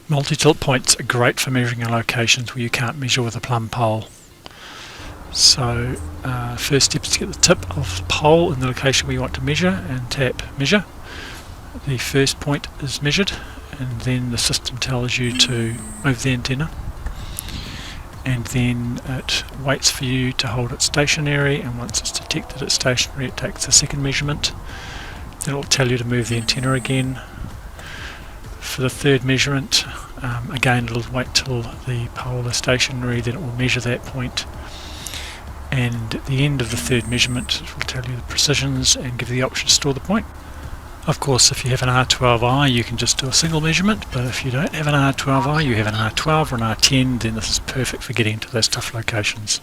Multi-tilt points are great for measuring in locations where you can't measure with a plumb pole. So first step is to get the tip of the pole in the location we want to measure and tap measure. The first point is measured and then the system tells you to move the antenna, and then it waits for you to hold it stationary, and once it's detected it's stationary it takes a second measurement. Then it will tell you to move the antenna again. For the third measurement, again it'll wait till the pole is stationary, then it will measure that point, and at the end of the third measurement it will tell you the precisions and give you the option to store the point. Of course, if you have an R12i you can just do a single measurement, but if you don't have an R12i, you have an R12 or an R10, then this is perfect for getting into those tough locations.